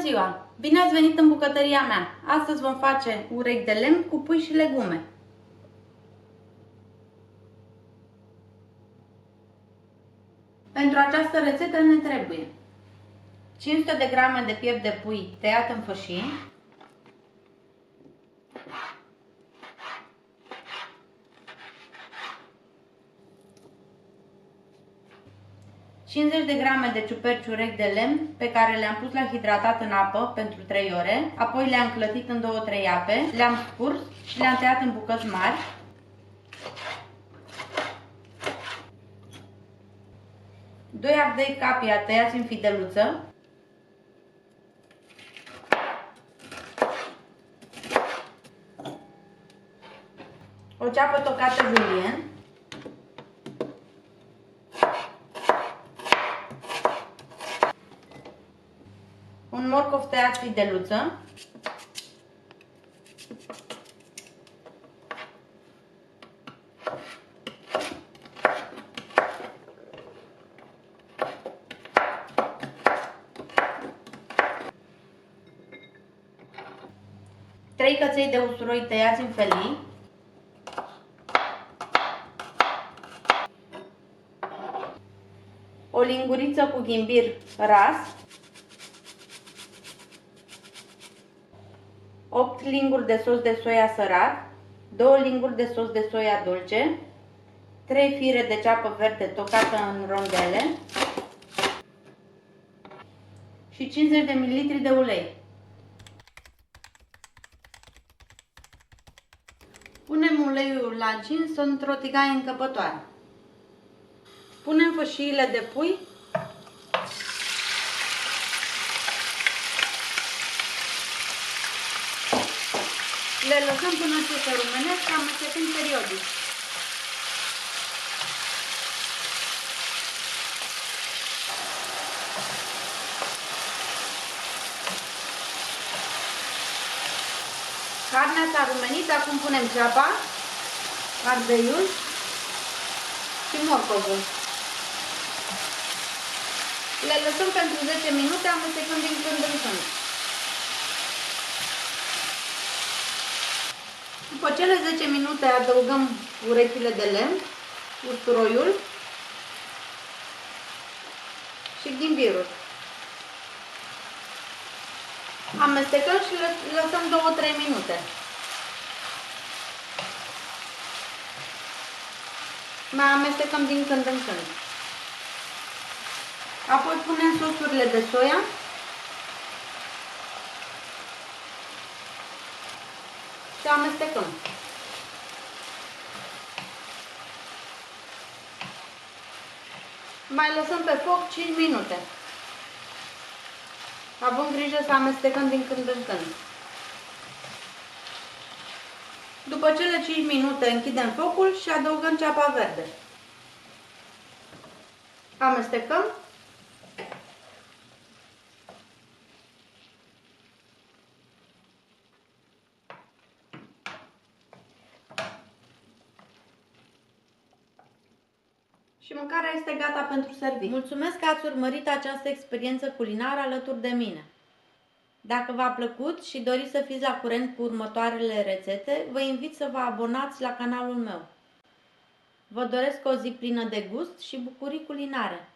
ziua! Bine ați venit în bucătăria mea! Astăzi vom face urechi de lemn cu pui și legume. Pentru această rețetă ne trebuie 500 de grame de piept de pui tăiat în fășii, 50 de grame de ciuperci urechi de lemn pe care le-am pus la hidratat în apă pentru 3 ore, apoi le-am clătit în 2-3 ape, le-am scurs și le-am tăiat în bucăți mari. Doi ardei capia tăiați în fideluță, o ceapă tocată julien, un morcov tăiat fideluță, trei căței de usturoi tăiați în felii, o linguriță cu ghimbir ras, 8 linguri de sos de soia sărat, 2 linguri de sos de soia dulce, 3 fire de ceapă verde tocată în rondele și 50 de ml de ulei. Punem uleiul la încins într-o tigaie încăpătoare. Punem fășiile de pui . Le lăsăm până ce se rumenesc, amestecând periodic. Carnea s-a rumenit, acum punem ceapa, ardeiul și morcovul. Le lăsăm pentru 10 minute, amestecând din când în când. După cele 10 minute adăugăm urechile de lemn, usturoiul și ghimbirul. Amestecăm și lăsăm 2-3 minute. Mai amestecăm din când în când. Apoi punem sosurile de soia . Și amestecăm. Mai lăsăm pe foc 5 minute. Având grijă să amestecăm din când în când. După cele 5 minute închidem focul și adăugăm ceapa verde. Amestecăm. Și mâncarea este gata pentru servit. Mulțumesc că ați urmărit această experiență culinară alături de mine. Dacă v-a plăcut și doriți să fiți la curent cu următoarele rețete, vă invit să vă abonați la canalul meu. Vă doresc o zi plină de gust și bucurii culinare!